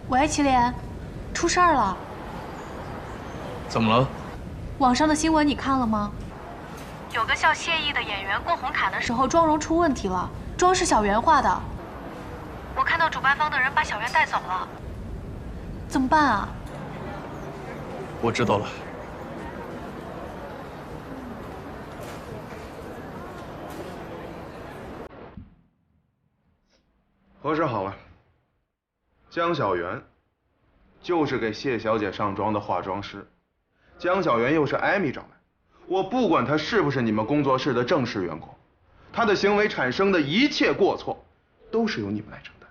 喂，祁连，出事儿了！怎么了？网上的新闻你看了吗？有个叫谢意的演员过红毯的时候妆容出问题了，妆是小圆画的。我看到主办方的人把小圆带走了，怎么办啊？我知道了。核实好了，江小媛就是给谢小姐上妆的化妆师，江小媛又是艾米找来，我不管她是不是你们工作室的正式员工，她的行为产生的一切过错，都是由你们来承担。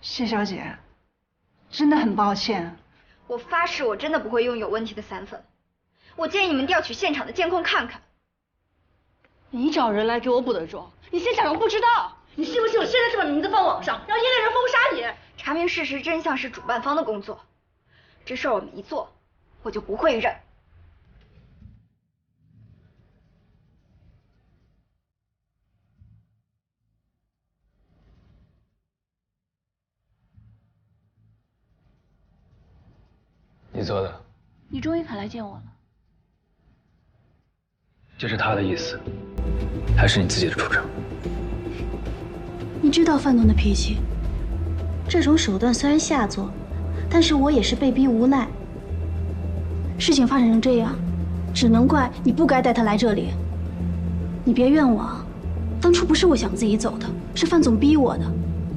谢小姐，真的很抱歉。我发誓，我真的不会用有问题的散粉。我建议你们调取现场的监控看看。你找人来给我补的妆，你先假装不知道。你信不信我现在就把名字放网上，让业内人封杀你？查明事实真相是主办方的工作，这事儿我没做，我就不会认。你做的。你终于肯来见我了。这是他的意思，还是你自己的主张？你知道范总的脾气，这种手段虽然下作，但是我也是被逼无奈。事情发展成这样，只能怪你不该带他来这里。你别怨我啊，当初不是我想自己走的，是范总逼我的。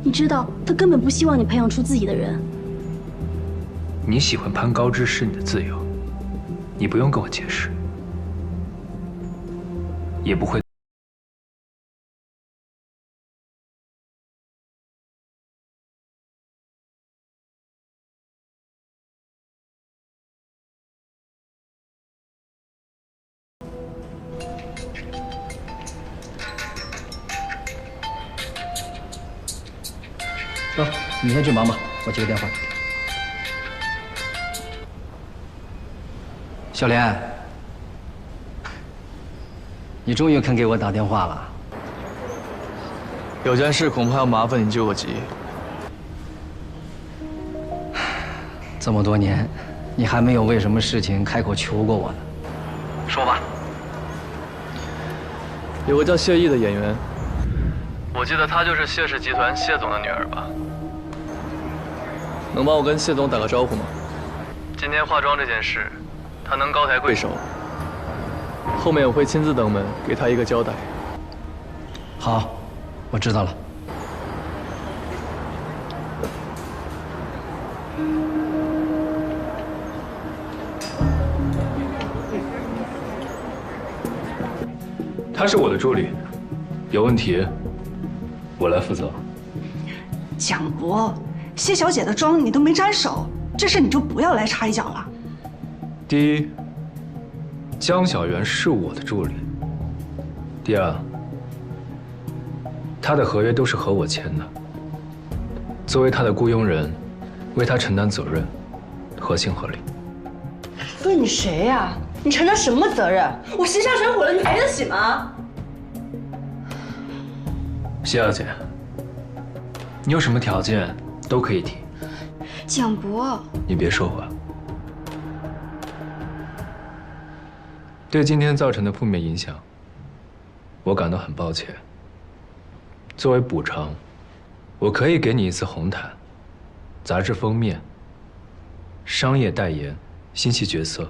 你知道，他根本不希望你培养出自己的人。你喜欢攀高枝是你的自由，你不用跟我解释，也不会。走，你先去忙吧，我接个电话。小莲，你终于肯给我打电话了。有件事恐怕要麻烦你救个急。这么多年，你还没有为什么事情开口求过我呢。说吧。有个叫谢意的演员，我记得她就是谢氏集团谢总的女儿吧？能帮我跟谢总打个招呼吗？今天化妆这件事，她能高抬贵手，后面我会亲自登门给她一个交代。好，我知道了。他是我的助理，有问题我来负责。蒋博，谢小姐的妆你都没沾手，这事你就不要来插一脚了。第一，江小媛是我的助理；第二，他的合约都是和我签的，作为他的雇佣人，为他承担责任，合情合理。不是你谁呀？你承担什么责任？我形象全毁了，你赔得起吗？谢小姐，你有什么条件都可以提。蒋博，你别说话。对今天造成的负面影响，我感到很抱歉。作为补偿，我可以给你一次红毯、杂志封面、商业代言、新戏角色，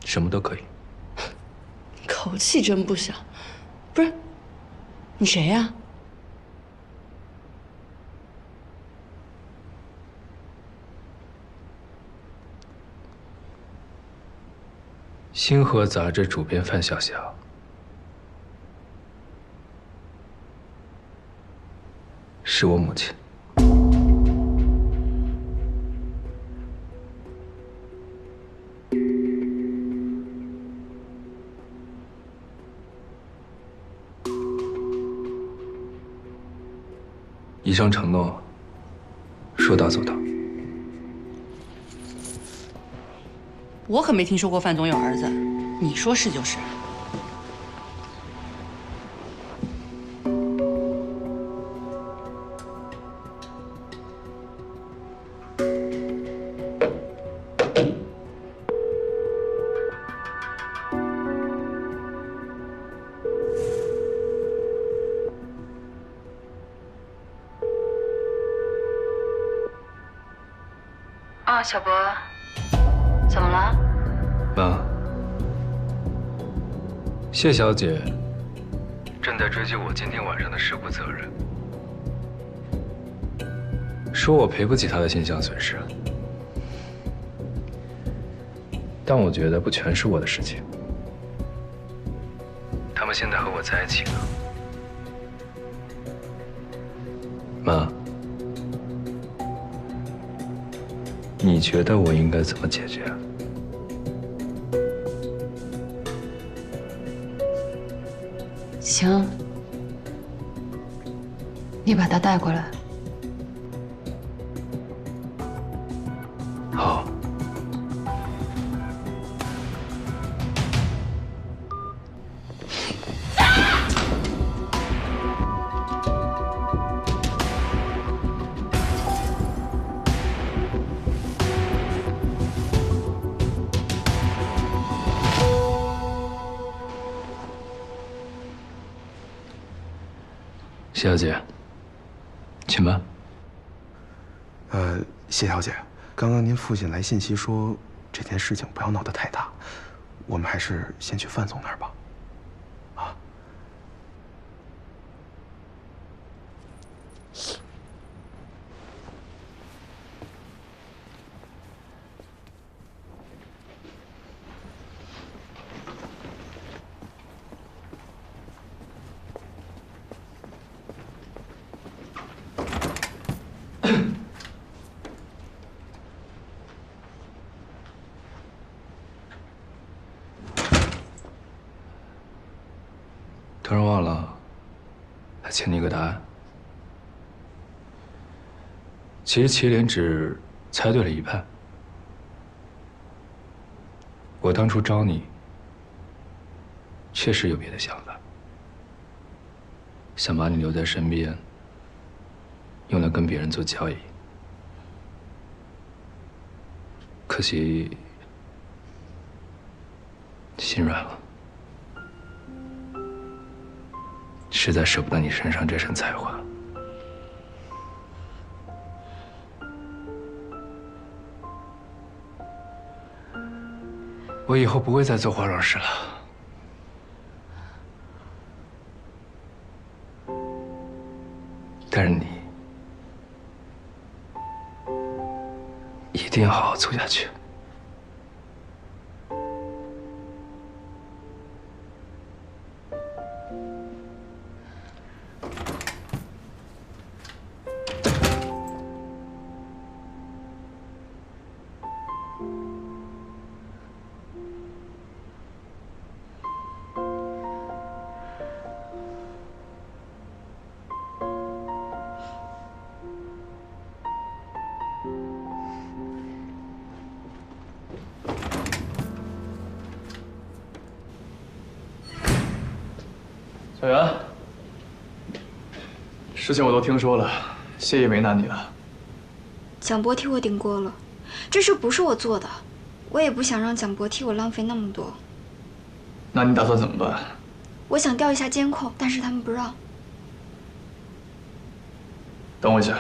什么都可以。口气真不小。不是，你谁呀？星河杂志主编范晓晓，是我母亲。以上承诺，说到做到。我可没听说过范总有儿子，你说是就是。小博，怎么了？妈，谢小姐正在追究我今天晚上的事故责任，说我赔不起她的形象损失。但我觉得不全是我的事情，他们现在和我在一起呢。妈，你觉得我应该怎么解决？行，你把他带过来。好。谢小姐，请吧。谢小姐，刚刚您父亲来信息说这件事情不要闹得太大，我们还是先去范总那儿吧。啊。突然忘了，还欠你一个答案。其实麒麟只猜对了一半。我当初招你，确实有别的想法，想把你留在身边，用来跟别人做交易。可惜，心软了。实在舍不得你身上这身才华。我以后不会再做化妆师了。但是你一定要好好做下去。小袁，事情我都听说了，谢也为难你了。蒋博替我顶锅了，这事不是我做的，我也不想让蒋博替我浪费那么多。那你打算怎么办？我想调一下监控，但是他们不让。等我一下。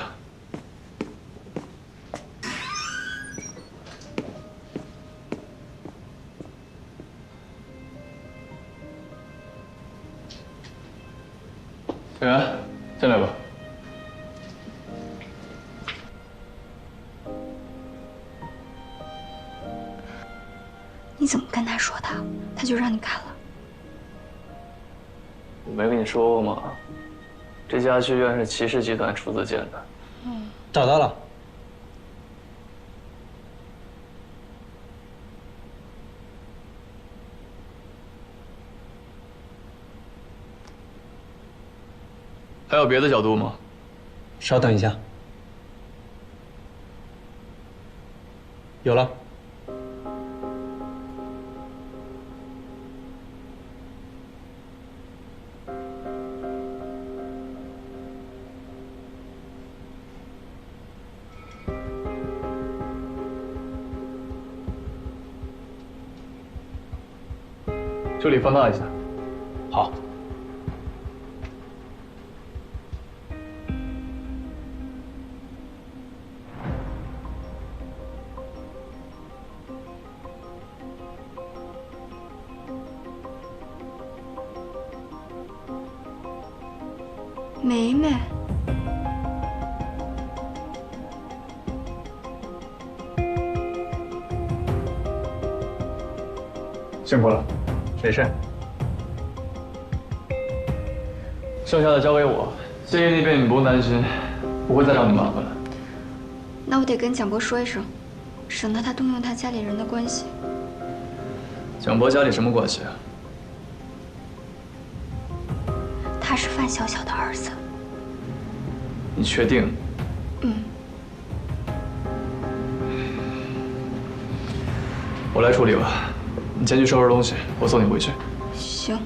小袁，进来吧。你怎么跟他说的？他就让你看了？我没跟你说过吗？这家剧院是齐氏集团出资建的。找到了。还有别的角度吗？稍等一下。有了。这里放大一下。好。梅梅。辛苦了，没事。剩下的交给我，谢意那边你不用担心，不会再找你麻烦了。那我得跟蒋博说一声，省得他动用他家里人的关系。蒋博家里什么关系啊？他是范小小的儿子。你确定？嗯。我来处理吧，你先去收拾东西，我送你回去。行。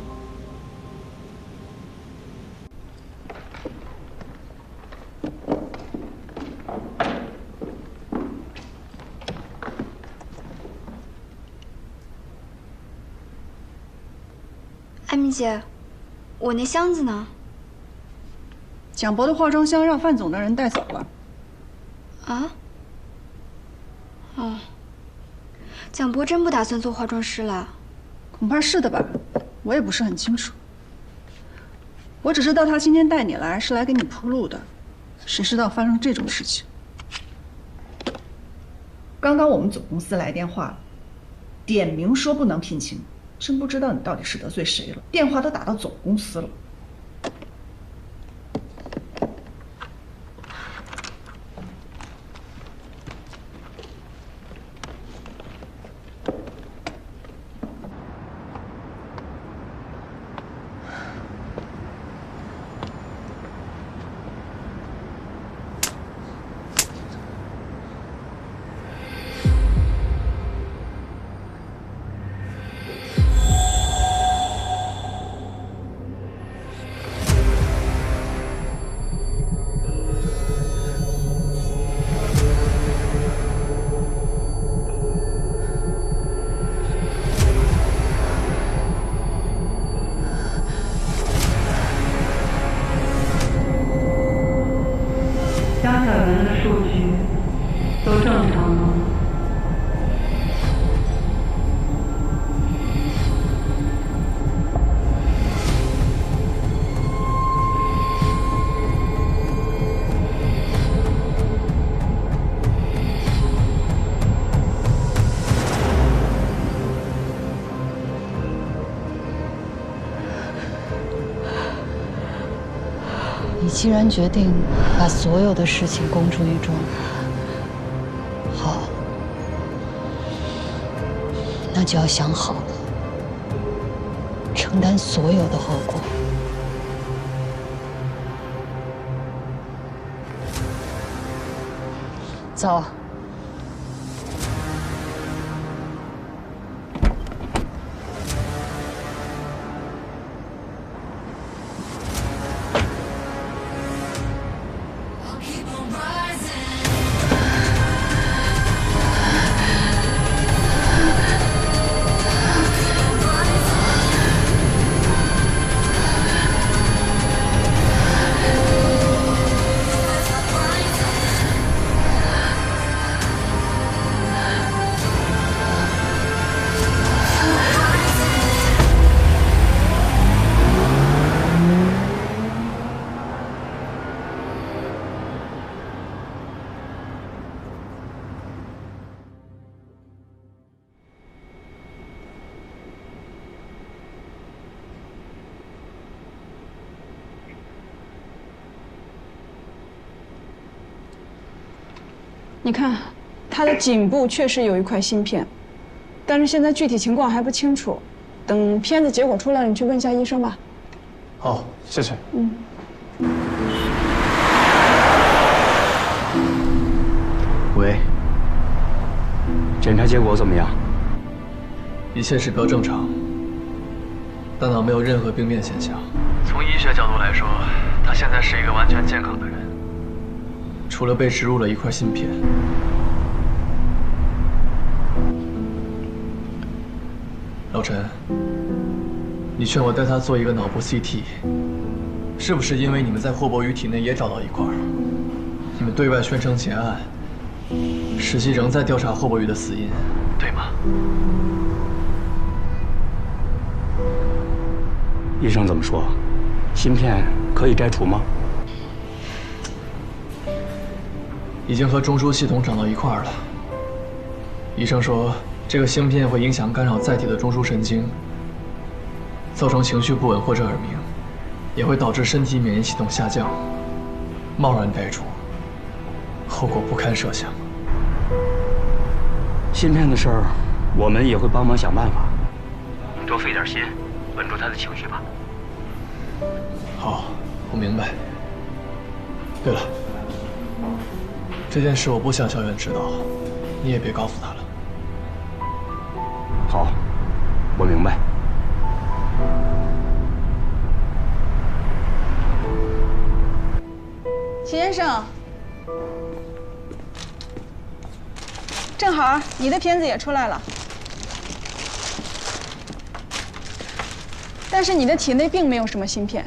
艾米姐，我那箱子呢？蒋博的化妆箱让范总的人带走了。啊？哦，蒋博真不打算做化妆师了？恐怕是的吧，我也不是很清楚。我只知道他今天带你来是来给你铺路的，谁知道发生这种事情。刚刚我们总公司来电话了，点名说不能聘请。真不知道你到底是得罪谁了，电话都打到总公司了。江小圆的数据都正常吗？你既然决定把所有的事情公诸于众，好，那就要想好了，承担所有的后果。走。你看，他的颈部确实有一块芯片，但是现在具体情况还不清楚。等片子结果出来了，你去问一下医生吧。好，谢谢。嗯。喂，检查结果怎么样？一切指标正常，大脑没有任何病变现象。从医学角度来说，他现在是一个完全健康的人。除了被植入了一块芯片，老陈，你劝我带他做一个脑部 CT， 是不是因为你们在霍博宇体内也找到一块？你们对外宣称结案，实际仍在调查霍博宇的死因，对吗？医生怎么说？芯片可以摘除吗？已经和中枢系统长到一块儿了。医生说，这个芯片会影响干扰载体的中枢神经，造成情绪不稳或者耳鸣，也会导致身体免疫系统下降。贸然摘除，后果不堪设想。芯片的事儿，我们也会帮忙想办法。多费点心，稳住他的情绪吧。好，我明白。对了，这件事我不想小远知道，你也别告诉他了。好，我明白。齐先生，正好你的片子也出来了，但是你的体内并没有什么芯片。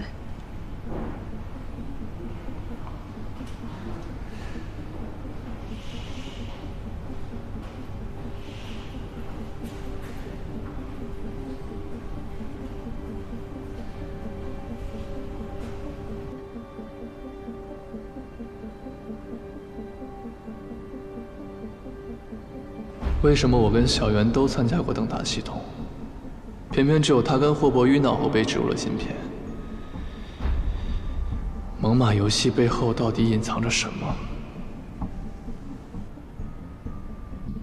为什么我跟小袁都参加过灯塔系统，偏偏只有他跟霍博于脑后被植入了芯片？猛犸游戏背后到底隐藏着什么？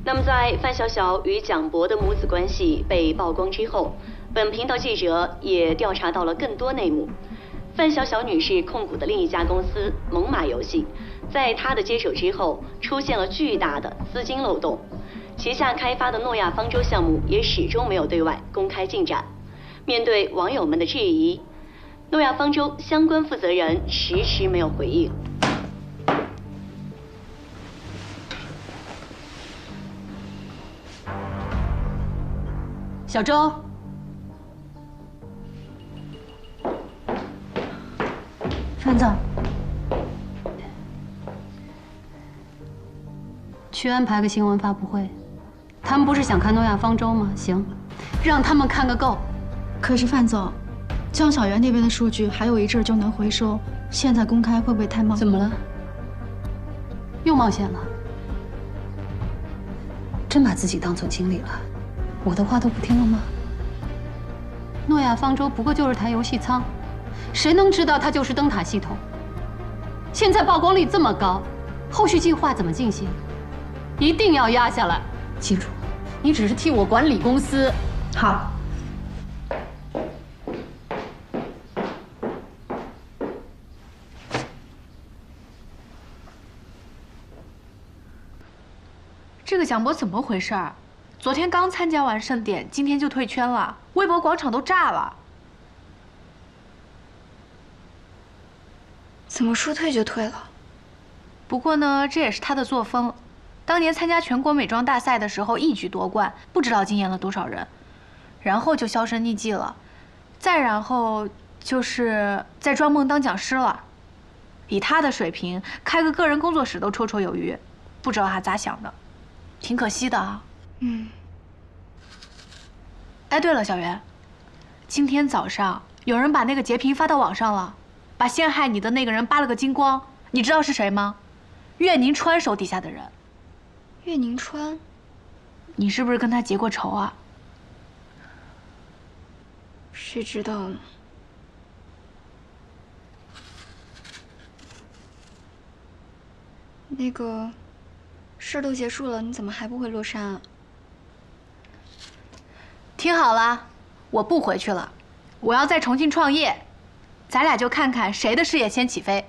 那么，在范晓晓与蒋博的母子关系被曝光之后，本频道记者也调查到了更多内幕。范晓晓女士控股的另一家公司猛犸游戏，在她的接手之后，出现了巨大的资金漏洞。旗下开发的诺亚方舟项目也始终没有对外公开进展。面对网友们的质疑，诺亚方舟相关负责人迟迟没有回应。小周，范总，去安排个新闻发布会。他们不是想看诺亚方舟吗？行，让他们看个够。可是范总，江小源那边的数据还有一阵就能回收，现在公开会不会太冒？怎么了？又冒险了？真把自己当总经理了？我的话都不听了吗？诺亚方舟不过就是台游戏舱，谁能知道它就是灯塔系统？现在曝光率这么高，后续计划怎么进行？一定要压下来。记住，你只是替我管理公司。好。这个蒋博怎么回事儿？昨天刚参加完盛典，今天就退圈了，微博广场都炸了。怎么说退就退了？不过呢，这也是他的作风。当年参加全国美妆大赛的时候一举夺冠，不知道惊艳了多少人，然后就销声匿迹了，再然后就是在庄梦当讲师了。以他的水平，开个个人工作室都绰绰有余，不知道他咋想的，挺可惜的啊。哎，对了，小袁，今天早上有人把那个截屏发到网上了，把陷害你的那个人扒了个精光，你知道是谁吗？岳宁川手底下的人。岳宁川，你是不是跟他结过仇啊？谁知道呢？那个事都结束了，你怎么还不回洛杉啊？听好了，我不回去了，我要再重新创业，咱俩就看看谁的事业先起飞。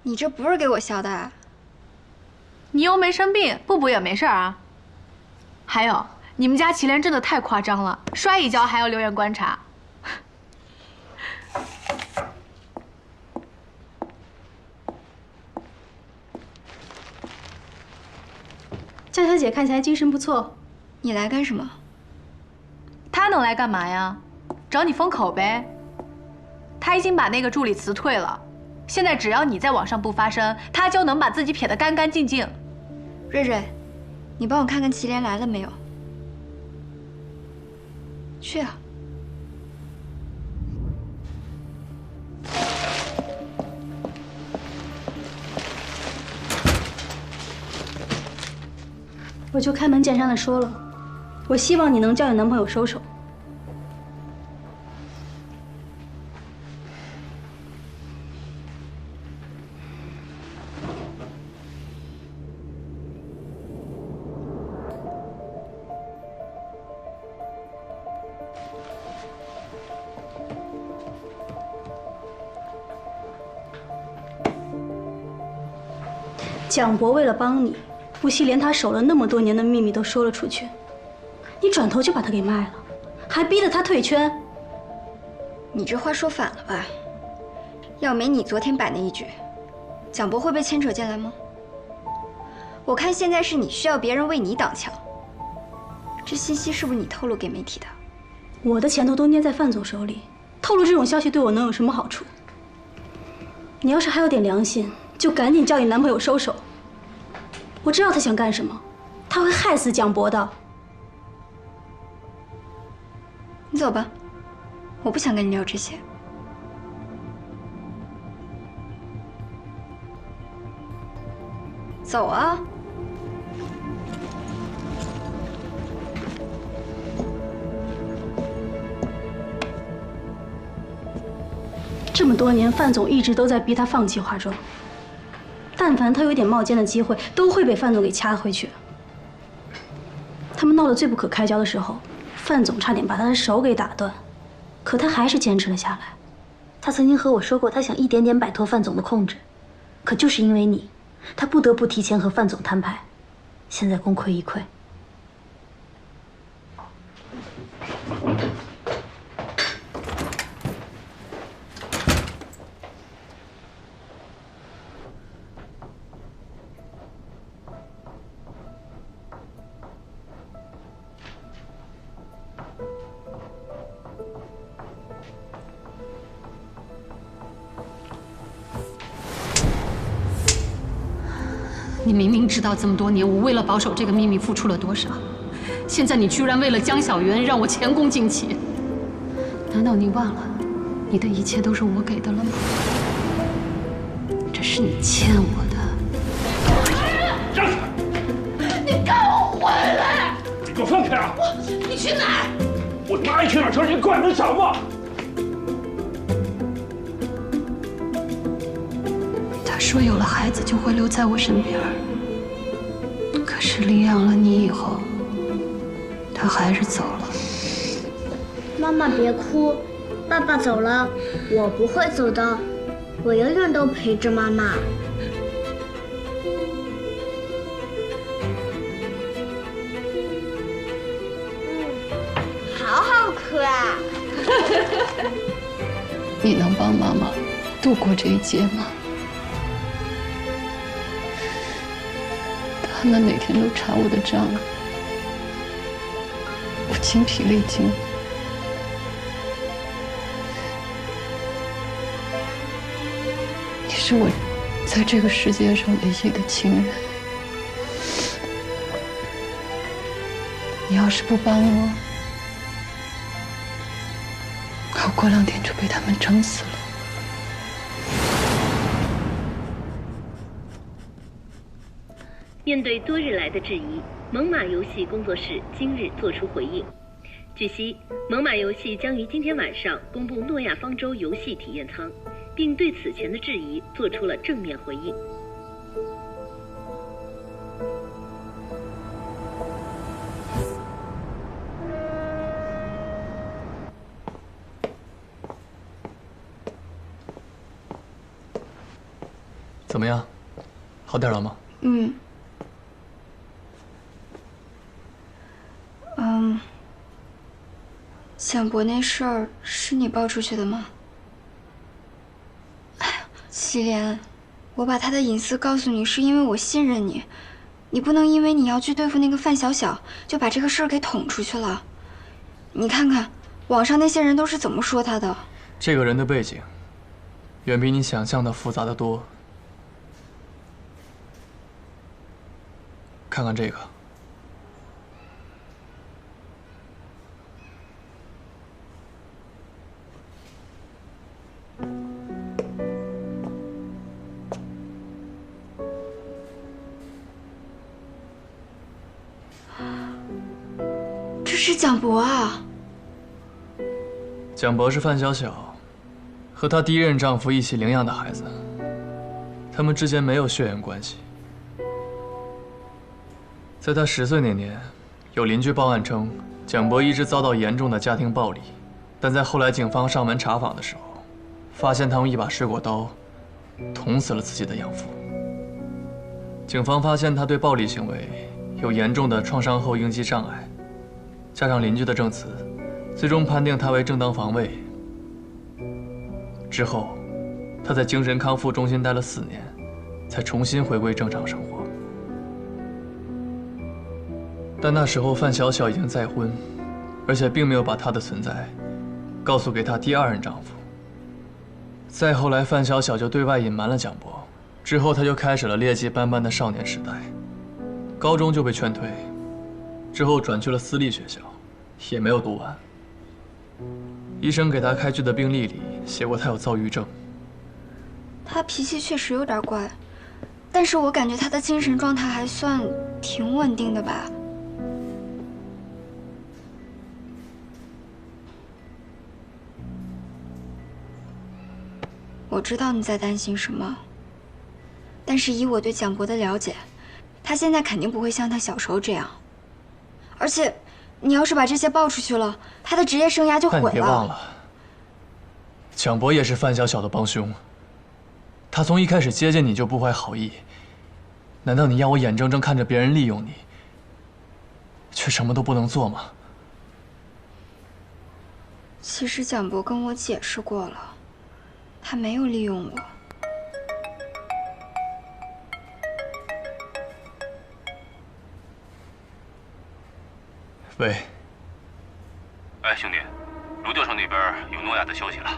你这不是给我笑的啊？你又没生病，不补也没事啊。还有，你们家祁连真的太夸张了，摔一跤还要留院观察。江小姐看起来精神不错，你来干什么？她能来干嘛呀？找你封口呗。她已经把那个助理辞退了，现在只要你在网上不发声，她就能把自己撇得干干净净。瑞瑞，你帮我看看祁连来了没有？去啊！就开门见山的说了，我希望你能叫你男朋友收手。蒋博为了帮你，不惜连他守了那么多年的秘密都说了出去，你转头就把他给卖了，还逼得他退圈。你这话说反了吧？要没你昨天摆那一局，蒋博会被牵扯进来吗？我看现在是你需要别人为你挡枪，这信息是不是你透露给媒体的？我的前途都捏在范总手里，透露这种消息对我能有什么好处？你要是还有点良心，就赶紧叫你男朋友收手。我知道他想干什么，他会害死蒋博的。你走吧，我不想跟你聊这些。走啊！这么多年，范总一直都在逼他放弃化妆。但凡他有点冒尖的机会，都会被范总给掐回去。他们闹得最不可开交的时候，范总差点把他的手给打断，可他还是坚持了下来。他曾经和我说过，他想一点点摆脱范总的控制，可就是因为你，他不得不提前和范总摊牌，现在功亏一篑。你明明知道这么多年我为了保守这个秘密付出了多少，现在你居然为了江小媛让我前功尽弃，难道你忘了你的一切都是我给的了吗？这是你欠我的。你给我回来！你给我放开啊！你去哪儿？我他妈爱去哪儿去，你管得着吗？他说有了孩子就会留在我身边，可是领养了你以后，他还是走了。妈妈别哭，爸爸走了，我不会走的，我永远都陪着妈妈。好好哭啊！你能帮妈妈度过这一劫吗？他们每天都查我的账，我精疲力尽。你是我在这个世界上唯一的亲人，你要是不帮我，我过2天就被他们整死了。面对多日来的质疑，猛犸游戏工作室今日作出回应。据悉，猛犸游戏将于今天晚上公布诺亚方舟游戏体验舱，并对此前的质疑做出了正面回应。怎么样，好点了吗？蒋博那事儿是你爆出去的吗？哎呀，祁连，我把他的隐私告诉你，是因为我信任你。你不能因为你要去对付那个范小小，就把这个事儿给捅出去了。你看看，网上那些人都是怎么说他的。这个人的背景，远比你想象的复杂的多。看看这个。蒋博啊！蒋博是范小小和她第一任丈夫一起领养的孩子，他们之间没有血缘关系。在她10岁那年，有邻居报案称蒋博一直遭到严重的家庭暴力，但在后来警方上门查访的时候，发现他用一把水果刀捅死了自己的养父。警方发现他对暴力行为有严重的创伤后应激障碍，加上邻居的证词，最终判定他为正当防卫。之后，他在精神康复中心待了4年，才重新回归正常生活。但那时候范小小已经再婚，而且并没有把她的存在告诉给她第2任丈夫。再后来，范小小就对外隐瞒了蒋博。之后，他就开始了劣迹斑斑的少年时代，高中就被劝退，之后转去了私立学校，也没有读完。医生给他开具的病历里写过他有躁郁症。他脾气确实有点怪，但是我感觉他的精神状态还算挺稳定的吧。我知道你在担心什么。但是以我对蒋博的了解，他现在肯定不会像他小时候这样。而且，你要是把这些爆出去了，他的职业生涯就毁了。但你别忘了，蒋博也是范小小的帮凶。他从一开始接近你就不怀好意，难道你要我眼睁睁看着别人利用你，却什么都不能做吗？其实蒋博跟我解释过了，他没有利用我。喂。哎，兄弟，卢教授那边有诺亚的消息了。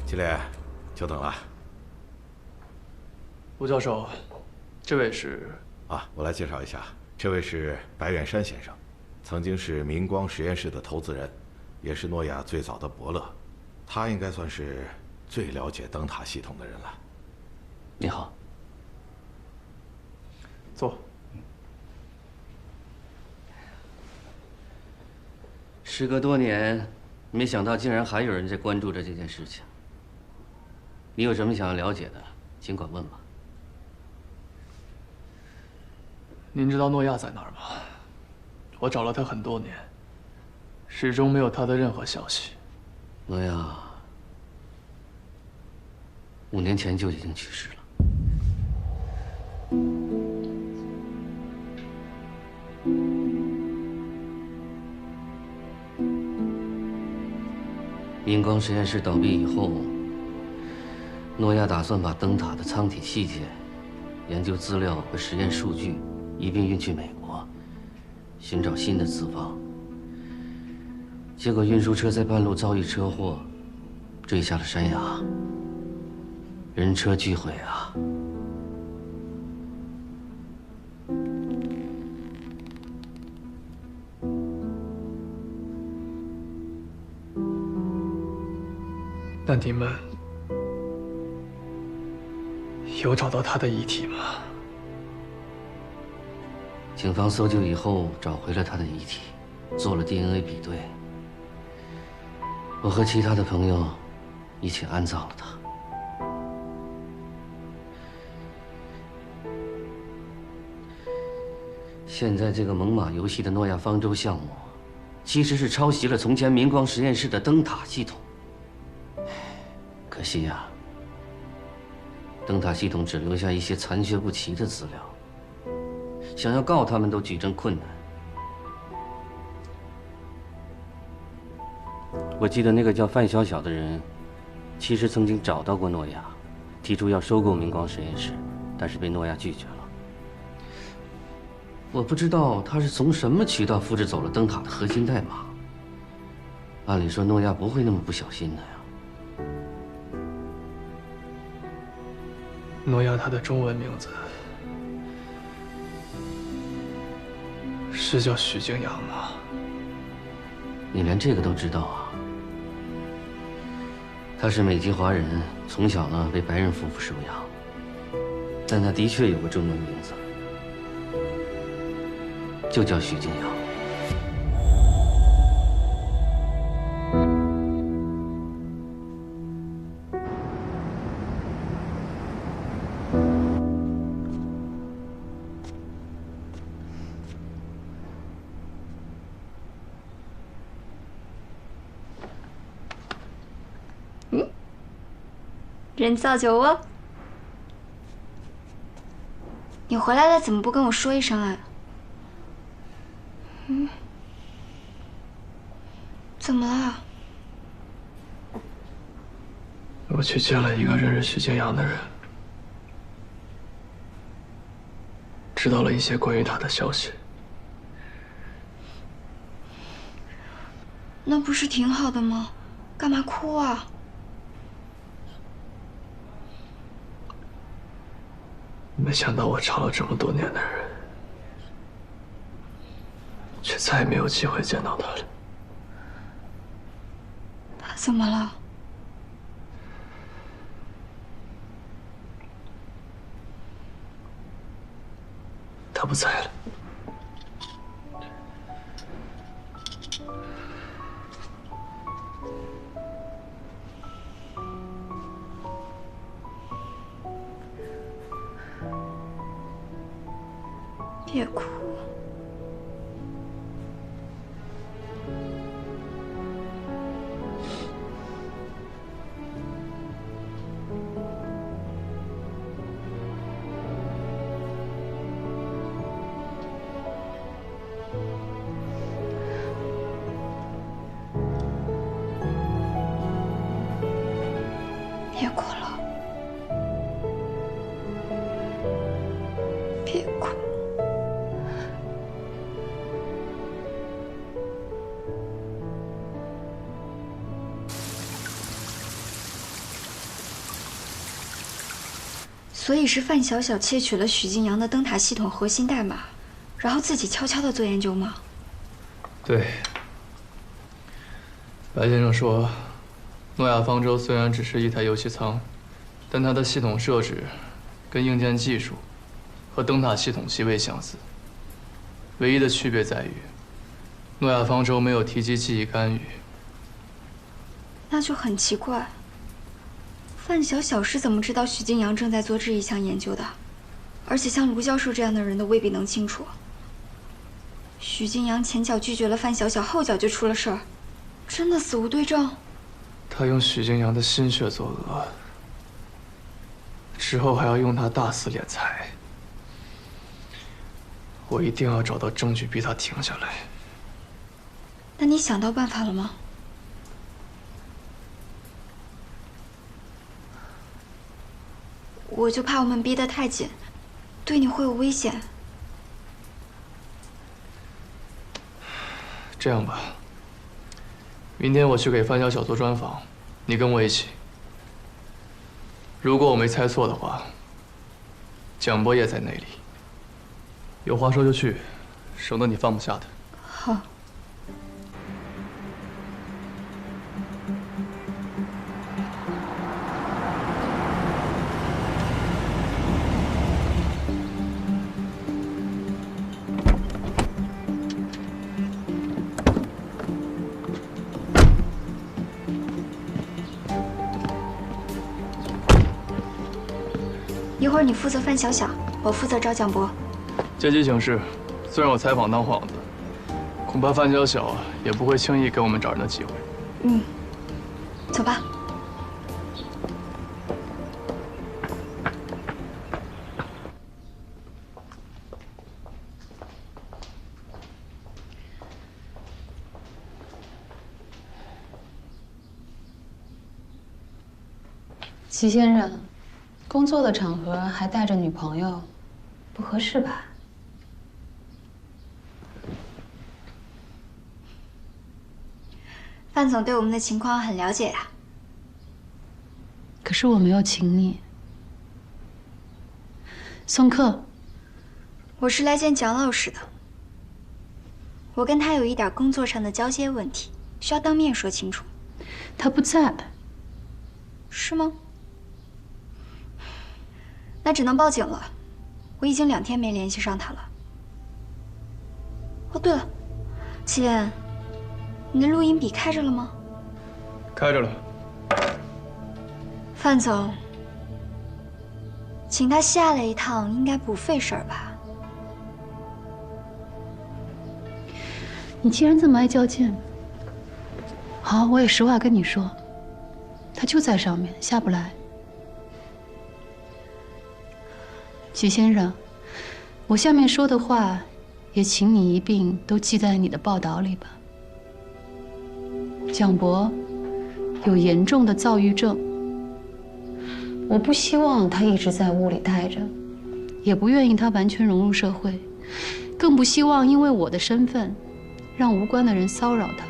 经理，久等了。卢教授，这位是……啊，我来介绍一下，这位是白远山先生，曾经是明光实验室的投资人，也是诺亚最早的伯乐，他应该算是最了解灯塔系统的人了。你好。坐。时隔多年，没想到竟然还有人在关注着这件事情。你有什么想要了解的，尽管问吧。您知道诺亚在哪儿吗？我找了他很多年，始终没有他的任何消息。诺亚5年前就已经去世了。明光实验室倒闭以后，诺亚打算把灯塔的舱体器械、研究资料和实验数据一并运去美国，寻找新的资方。结果运输车在半路遭遇车祸，坠下了山崖，人车俱毁啊！那你们有找到他的遗体吗？警方搜救以后找回了他的遗体，做了 DNA 比对。我和其他的朋友一起安葬了他。现在这个猛犸游戏的诺亚方舟项目，其实是抄袭了从前明光实验室的灯塔系统。可惜呀，灯塔系统只留下一些残缺不齐的资料，想要告他们都举证困难。我记得那个叫范小小的人，其实曾经找到过诺亚，提出要收购明光实验室，但是被诺亚拒绝了。我不知道他是从什么渠道复制走了灯塔的核心代码。按理说，诺亚不会那么不小心的呀。诺亚他的中文名字是叫许敬阳吗？你连这个都知道啊？他是美籍华人，从小呢被白人夫妇收养。但他的确有个中文名字，就叫许金阳。人造酒窝，你回来了，怎么不跟我说一声啊？怎么了？我去见了一个认识许金阳的人，知道了一些关于他的消息。那不是挺好的吗？干嘛哭啊？没想到我找了这么多年的人，却再也没有机会见到他了。他怎么了？他不在了。别哭。别哭了，别哭。所以是范小小窃取了许金阳的灯塔系统核心代码，然后自己悄悄地做研究吗？对。白先生说，诺亚方舟虽然只是一台游戏舱，但它的系统设置跟硬件技术和灯塔系统极为相似。唯一的区别在于，诺亚方舟没有提及记忆干预。那就很奇怪。范小小是怎么知道许金阳正在做这一项研究的？而且像卢教授这样的人都未必能清楚。许金阳前脚拒绝了范小小，后脚就出了事儿，真的死无对证。他用许金阳的心血作恶，之后还要用他大肆敛财。我一定要找到证据逼他停下来。那你想到办法了吗？我就怕我们逼得太紧，对你会有危险。这样吧，明天我去给范小小做专访，你跟我一起。如果我没猜错的话，蒋博也在那里。有话说就去，省得你放不下他。好。一会儿你负责范小小，我负责找蒋博。借机行事，虽然我采访当幌子，恐怕范小小也不会轻易给我们找人的机会。嗯，走吧。齐先生，工作的场合还带着女朋友，不合适吧？范总对我们的情况很了解呀。可是我没有请你。送客。我是来见蒋老师的。我跟他有一点工作上的交接问题，需要当面说清楚。他不在。是吗？那只能报警了。我已经2天没联系上他了。哦，对了，秦，你的录音笔开着了吗？开着了。范总，请他下来一趟，应该不费事儿吧？你既然这么爱较劲，好，我也实话跟你说，他就在上面，下不来。许先生，我下面说的话，也请你一并都记在你的报道里吧。蒋博有严重的躁郁症，我不希望他一直在屋里待着，也不愿意他完全融入社会，更不希望因为我的身份，让无关的人骚扰他。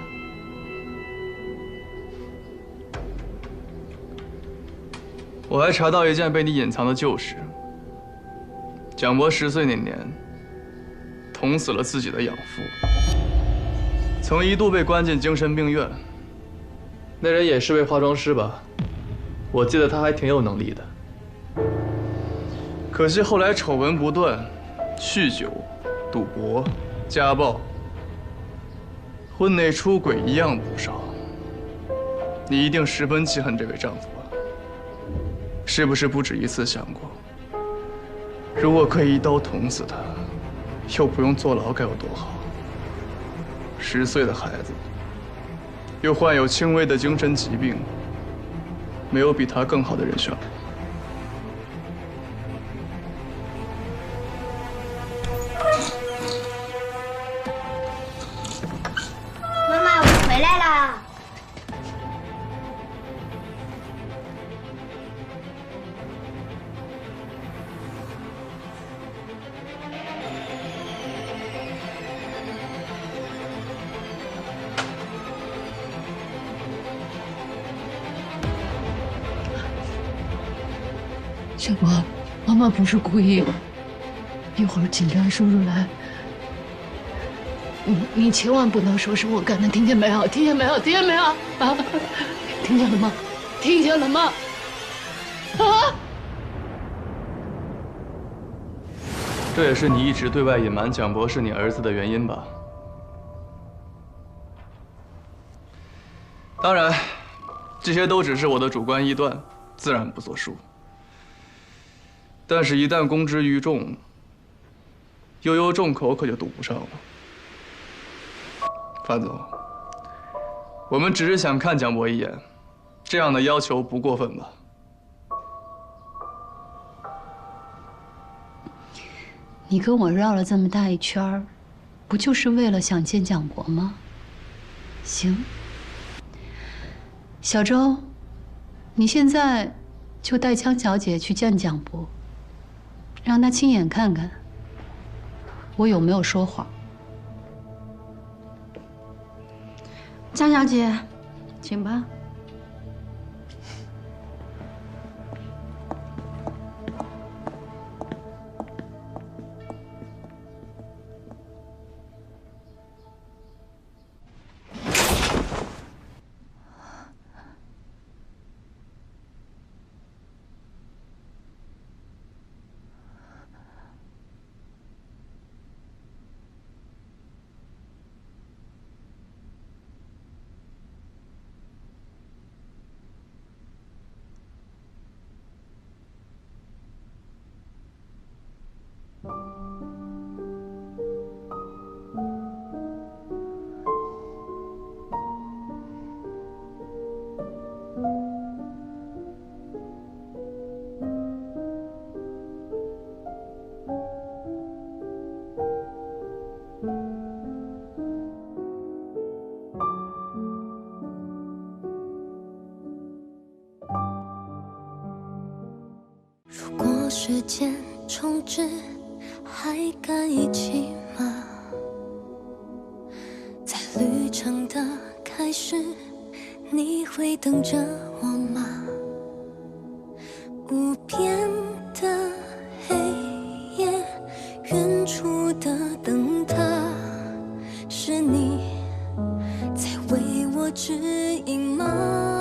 我还查到一件被你隐藏的旧事。蒋博10岁那年，捅死了自己的养父，曾一度被关进精神病院。那人也是位化妆师吧？我记得他还挺有能力的。可惜后来丑闻不断，酗酒、赌博、家暴，婚内出轨一样不少。你一定十分记恨这位丈夫吧？是不是不止一次想过？如果可以一刀捅死他，又不用坐牢，该有多好！10岁的孩子，又患有轻微的精神疾病，没有比他更好的人选了。妈妈，我回来啦！小博，妈妈不是故意，一会儿警察叔叔来，你千万不能说是我干的，听见没有？听见没有？听见没有？啊，听见了吗？听见了吗？啊！这也是你一直对外隐瞒蒋博是你儿子的原因吧？当然，这些都只是我的主观臆断，自然不作数。但是，一旦公之于众，悠悠众口可就堵不上了。范总，我们只是想看蒋博一眼，这样的要求不过分吧？你跟我绕了这么大一圈，不就是为了想见蒋博吗？行，小周，你现在就带江小姐去见蒋博。让他亲眼看看我有没有说谎。江小姐，请吧。如果时间重置，还敢一起吗？在旅程的开始，你会等着我吗？无边的黑夜，远处的灯塔，是你在为我指引吗？